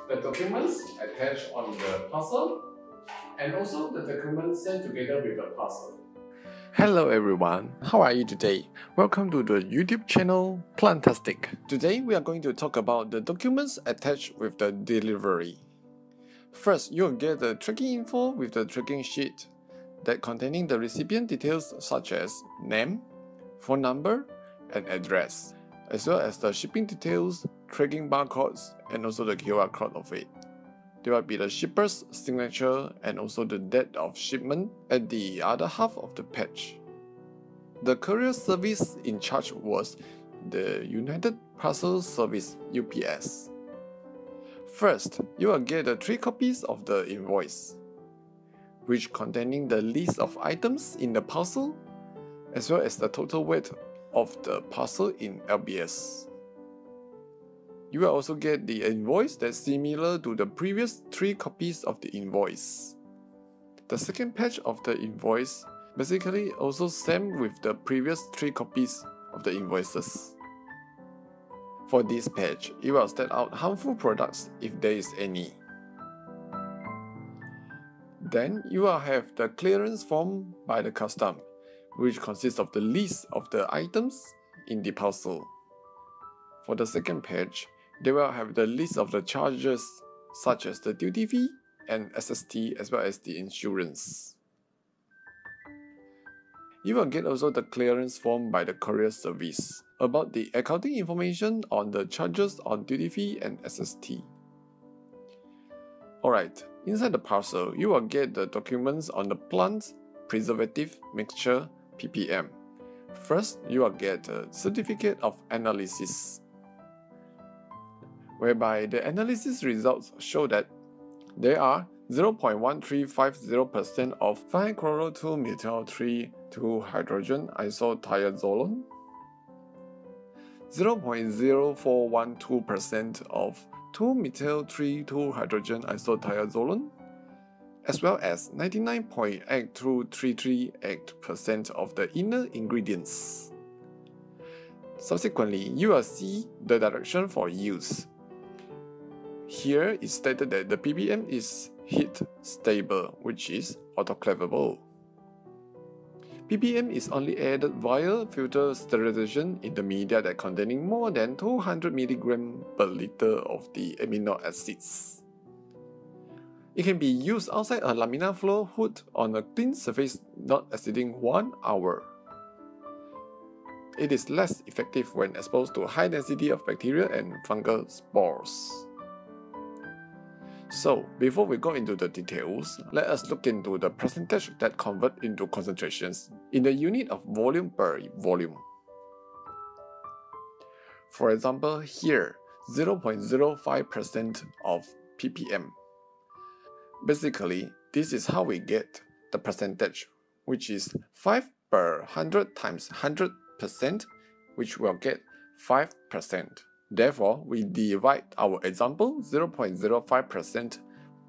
the documents attached on the parcel, and also the documents sent together with the parcel. Hello everyone, how are you today? Welcome to the YouTube channel Plantastic. Today we are going to talk about the documents attached with the delivery. First, you'll get the tracking info with the tracking sheet that containing the recipient details such as name, phone number, and address, as well as the shipping details, tracking barcodes, and also the QR code of it. There will be the shipper's signature and also the date of shipment at the other half of the page. The courier service in charge was the United Parcel Service (UPS). First, you will get the 3 copies of the invoice, which containing the list of items in the parcel, as well as the total weight of the parcel in lbs. You will also get the invoice that's similar to the previous 3 copies of the invoice. The second page of the invoice basically also same with the previous 3 copies of the invoices. For this page, it will state out harmful products if there is any. Then you will have the clearance form by the custom, which consists of the list of the items in the parcel. For the second page, they will have the list of the charges such as the duty fee and SST as well as the insurance. You will get also the clearance form by the courier service about the accounting information on the charges on duty fee and SST. Alright, inside the parcel, you will get the documents on the plant preservative mixture ppm. First, you will get a certificate of analysis, whereby the analysis results show that there are 0.1350% of 5-chloro-2-methyl-3,2-hydrogen isothiazolone, 0.0412% of 2-methyl-3,2-hydrogen isothiazolone, as well as 99.8233% of the inner ingredients. Subsequently, you will see the direction for use. Here is stated that the ppm is heat stable, which is autoclavable. ppm is only added via filter sterilization in the media that containing more than 200 mg per liter of the amino acids. It can be used outside a laminar flow hood on a clean surface not exceeding 1 hour. It is less effective when exposed to a high density of bacteria and fungal spores. So, before we go into the details, let us look into the percentage that convert into concentrations in the unit of volume per volume. For example, here, 0.05% of ppm. Basically, this is how we get the percentage, which is 5 per 100 times 100%, which will get 5%. Therefore, we divide our example 0.05%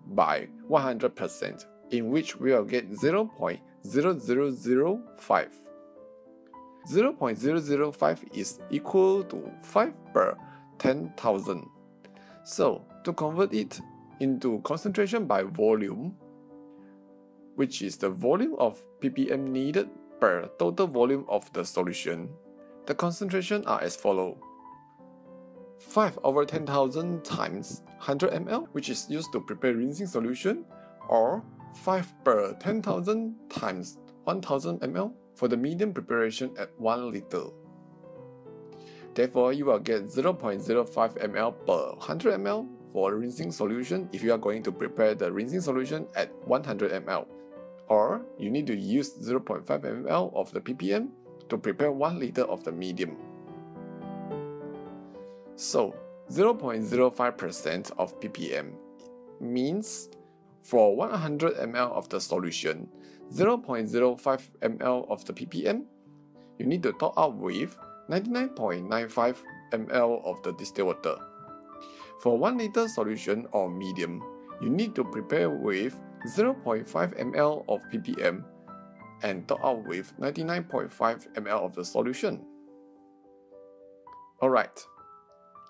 by 100%, in which we will get 0.0005. 0.005 is equal to 5 per 10,000. So, to convert it into concentration by volume, which is the volume of ppm needed per total volume of the solution, the concentration are as follows. 5 over 10,000 times 100 ml, which is used to prepare rinsing solution, or 5 per 10,000 times 1000 ml for the medium preparation at 1 liter. Therefore, you will get 0.05 ml per 100 ml for rinsing solution if you are going to prepare the rinsing solution at 100 ml, or you need to use 0.5 ml of the ppm to prepare 1 liter of the medium. So, 0.05% of ppm means for 100 ml of the solution, 0.05 ml of the ppm, you need to top up with 99.95 ml of the distilled water. For 1 liter solution or medium, you need to prepare with 0.5 ml of ppm and top up with 99.5 ml of the solution. Alright,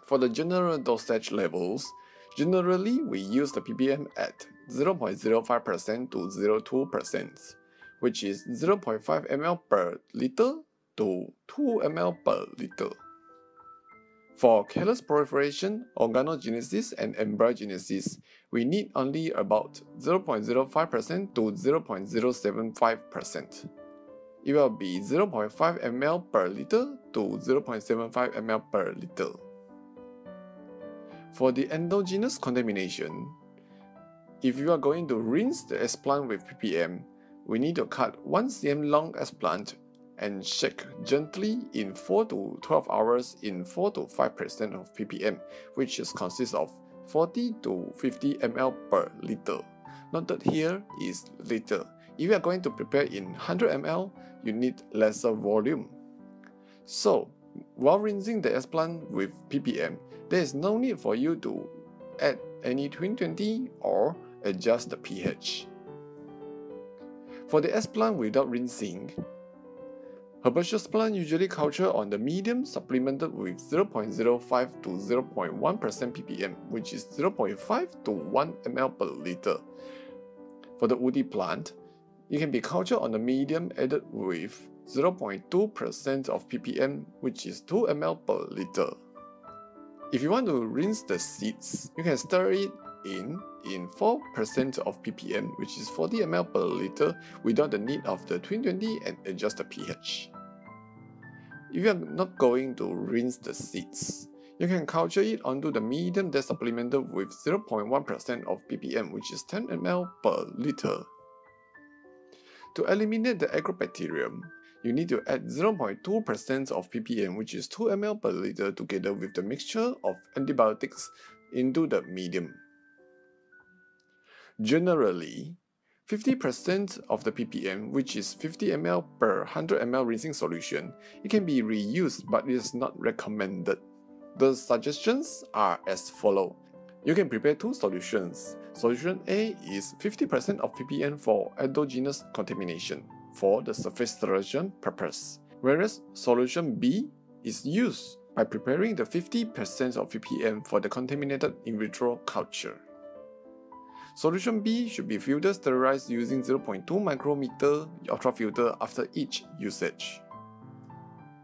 for the general dosage levels, Generally, we use the ppm at 0.05% to 0.2%, which is 0.5 ml per liter to 2 ml per liter. For callus proliferation, organogenesis, and embryogenesis, we need only about 0.05% to 0.075%. It will be 0.5 ml per liter to 0.75 ml per liter. For the endogenous contamination, if you are going to rinse the S plant with ppm, we need to cut 1 cm long S plant and shake gently in 4 to 12 hours in 4 to 5% of ppm, which consists of 40 to 50 ml per liter. Noted here is liter. If you are going to prepare in 100 ml, you need lesser volume. So, while rinsing the S plant with ppm, there is no need for you to add any 20/20 or adjust the pH. For the S plant without rinsing, herbaceous plants usually culture on the medium supplemented with 0.05 to 0.1% ppm, which is 0.5 to 1 ml per liter. For the woody plant, it can be cultured on the medium added with 0.2% of ppm, which is 2 ml per liter. If you want to rinse the seeds, you can stir it in 4% of ppm, which is 40 ml per liter, without the need of the 20/20 and adjust the pH. If you are not going to rinse the seeds, you can culture it onto the medium that supplemented with 0.1% of ppm, which is 10 ml per liter. To eliminate the agrobacterium, you need to add 0.2% of ppm, which is 2 ml per liter, together with the mixture of antibiotics into the medium. Generally, 50% of the ppm, which is 50 ml per 100 ml rinsing solution, it can be reused, but it is not recommended. The suggestions are as follows. You can prepare two solutions. Solution A is 50% of ppm for endogenous contamination for the surface sterilization purpose, whereas solution B is used by preparing the 50% of ppm for the contaminated in vitro culture. Solution B should be filter sterilized using 0.2 micrometer ultrafilter after each usage.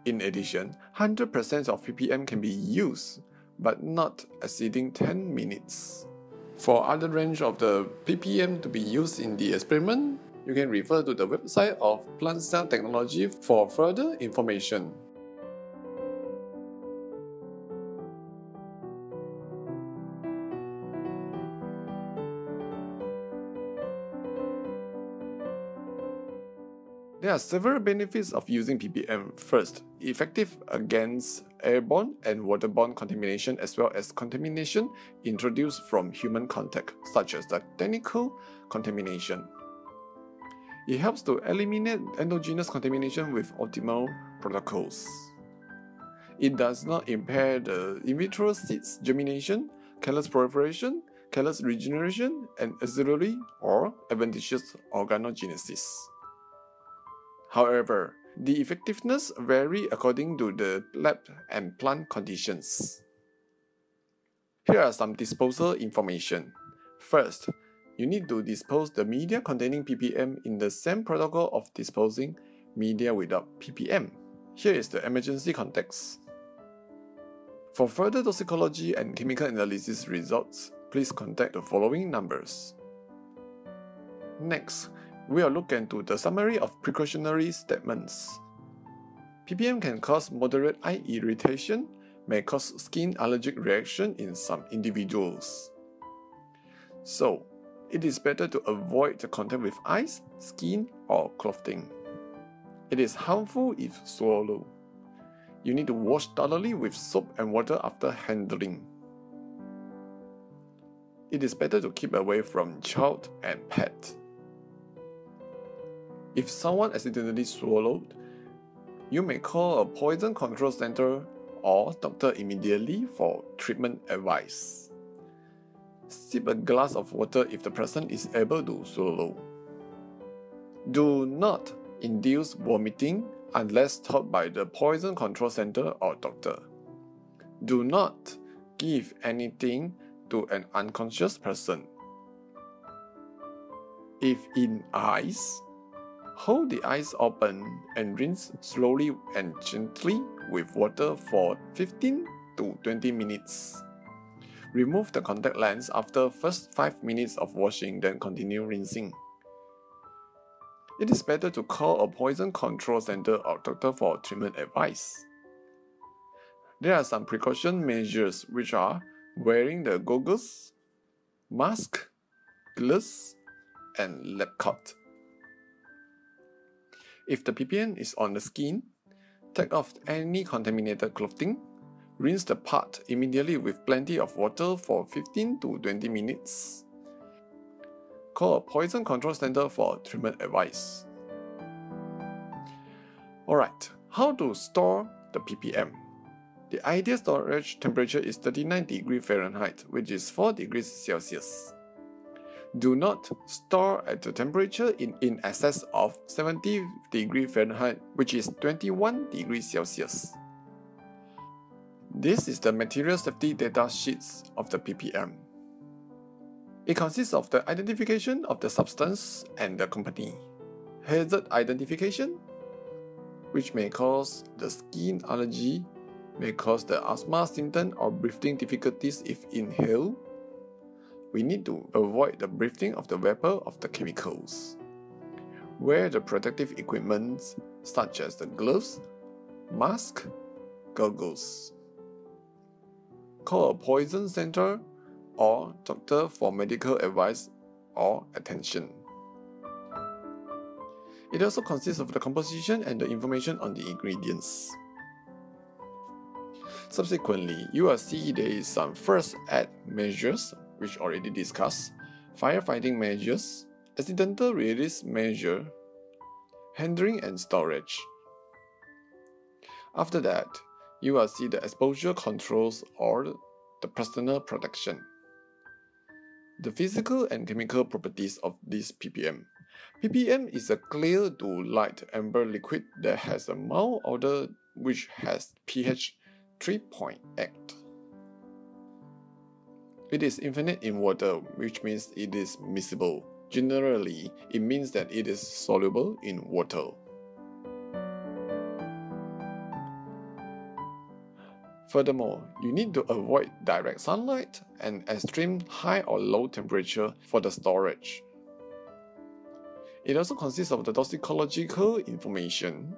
In addition, 100% of ppm can be used, but not exceeding 10 minutes. For other range of the ppm to be used in the experiment, you can refer to the website of Plant Cell Technology for further information. There are several benefits of using ppm. First, effective against airborne and waterborne contamination, as well as contamination introduced from human contact, such as the technical contamination. It helps to eliminate endogenous contamination with optimal protocols. It does not impair the in vitro seeds germination, callus proliferation, callus regeneration, and auxiliary or adventitious organogenesis. However, the effectiveness varies according to the lab and plant conditions. Here are some disposal information. First, you need to dispose the media containing ppm in the same protocol of disposing media without ppm. Here is the emergency context. For further toxicology and chemical analysis results, please contact the following numbers. Next, we will look into the summary of precautionary statements. ppm can cause moderate eye irritation, may cause skin allergic reaction in some individuals. So, it is better to avoid the contact with eyes, skin, or clothing. It is harmful if swallowed. You need to wash thoroughly with soap and water after handling. It is better to keep away from child and pet. If someone accidentally swallowed, you may call a poison control center or doctor immediately for treatment advice. Sip a glass of water if the person is able to swallow. Do not induce vomiting unless told by the poison control center or doctor. Do not give anything to an unconscious person. If in ice, hold the eyes open and rinse slowly and gently with water for 15 to 20 minutes. Remove the contact lens after first 5 minutes of washing, then continue rinsing. It is better to call a poison control center or doctor for treatment advice. There are some precaution measures which are wearing the goggles, mask, gloves, and lab coat. If the ppm is on the skin, take off any contaminated clothing, rinse the part immediately with plenty of water for 15 to 20 minutes. Call a poison control center for treatment advice. Alright, how to store the ppm? The ideal storage temperature is 39 degrees Fahrenheit, which is 4 degrees Celsius. Do not store at the temperature in excess of 70 degrees Fahrenheit, which is 21 degrees Celsius. This is the material safety data sheets of the ppm. It consists of the identification of the substance and the company, hazard identification, which may cause the skin allergy, may cause the asthma symptom or breathing difficulties if inhaled. We need to avoid the breathing of the vapor of the chemicals. Wear the protective equipment such as the gloves, mask, goggles. Call a poison center or doctor for medical advice or attention. It also consists of the composition and the information on the ingredients. Subsequently, you will see there is some first aid measures which already discussed, firefighting measures, accidental release measure, handling and storage. After that, you will see the exposure controls or the personal protection. The physical and chemical properties of this ppm. ppm is a clear to light amber liquid that has a mild odor which has pH 3.8. It is infinite in water, which means it is miscible. Generally, it means that it is soluble in water. Furthermore, you need to avoid direct sunlight and extreme high or low temperature for the storage. It also consists of the toxicological information,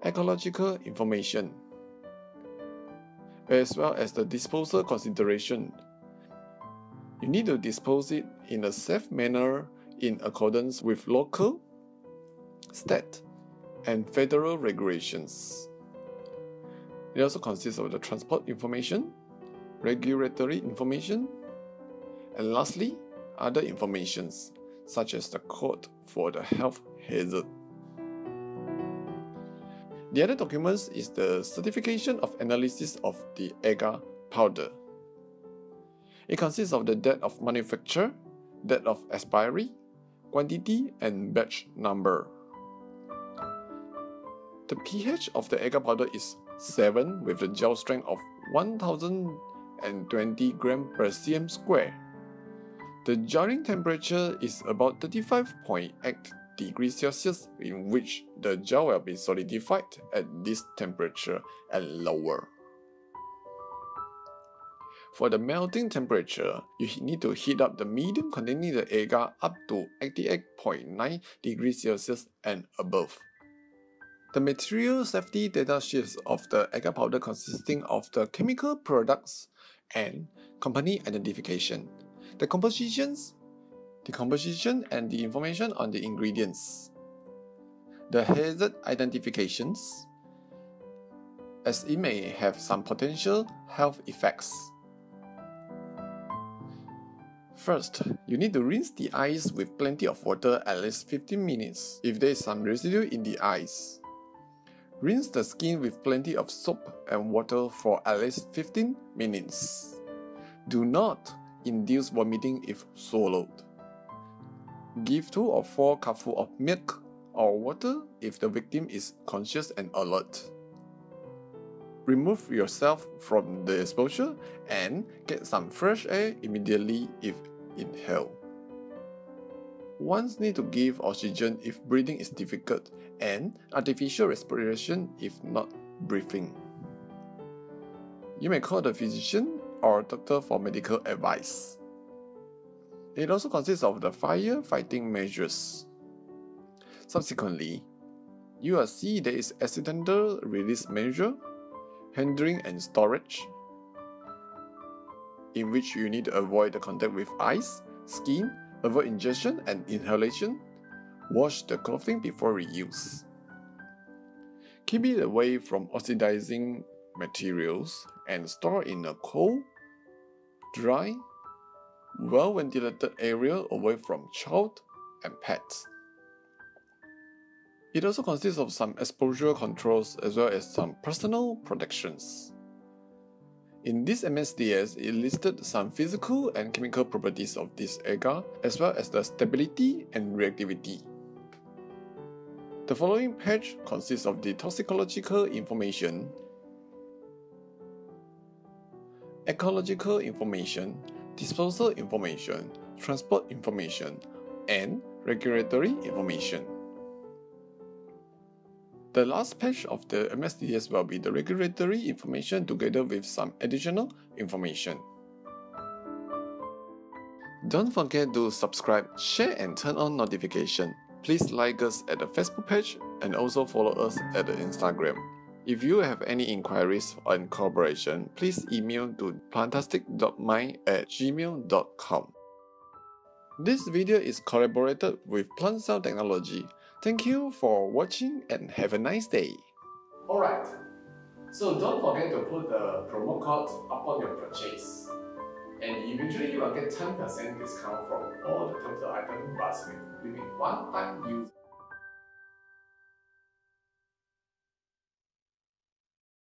ecological information, as well as the disposal consideration. You need to dispose it in a safe manner in accordance with local, state, and federal regulations. It also consists of the transport information, regulatory information, and lastly, other informations such as the code for the health hazard. The other documents is the certification of analysis of the agar powder. It consists of the date of manufacture, date of expiry, quantity, and batch number. The pH of the agar powder is 7 with the gel strength of 1020 grams per cm square. The gelling temperature is about 35.8 degrees Celsius, in which the gel will be solidified at this temperature and lower. For the melting temperature, you need to heat up the medium containing the agar up to 88.9 degrees Celsius and above. The material safety data sheets of the agar powder consisting of the chemical products and company identification, the composition and the information on the ingredients, the hazard identifications, as it may have some potential health effects. First, you need to rinse the eyes with plenty of water at least 15 minutes if there is some residue in the eyes. Rinse the skin with plenty of soap and water for at least 15 minutes. Do not induce vomiting if swallowed. Give 2 or 4 cupfuls of milk or water if the victim is conscious and alert. remove yourself from the exposure and get some fresh air immediately if inhaled. One need to give oxygen if breathing is difficult and artificial respiration if not breathing. You may call the physician or doctor for medical advice. It also consists of the fire-fighting measures. Subsequently, you will see there is accidental release measure, handling and storage, in which you need to avoid the contact with eyes, skin, avoid ingestion and inhalation, wash the clothing before reuse. Keep it away from oxidizing materials and store in a cold, dry, well-ventilated area away from child and pets. It also consists of some exposure controls as well as some personal protections. In this MSDS, it listed some physical and chemical properties of this agar as well as the stability and reactivity. The following page consists of the toxicological information, ecological information, disposal information, transport information, and regulatory information. The last page of the MSDS will be the regulatory information together with some additional information. Don't forget to subscribe, share and turn on notification. Please like us at the Facebook page and also follow us at the Instagram. If you have any inquiries and cooperation, please email to plantastic.mind@gmail.com. This video is collaborated with Plant Cell Technology. Thank you for watching and have a nice day. Alright, so don't forget to put the promo code upon your purchase. And eventually you will get 10% discount from all the total items but with one-time use.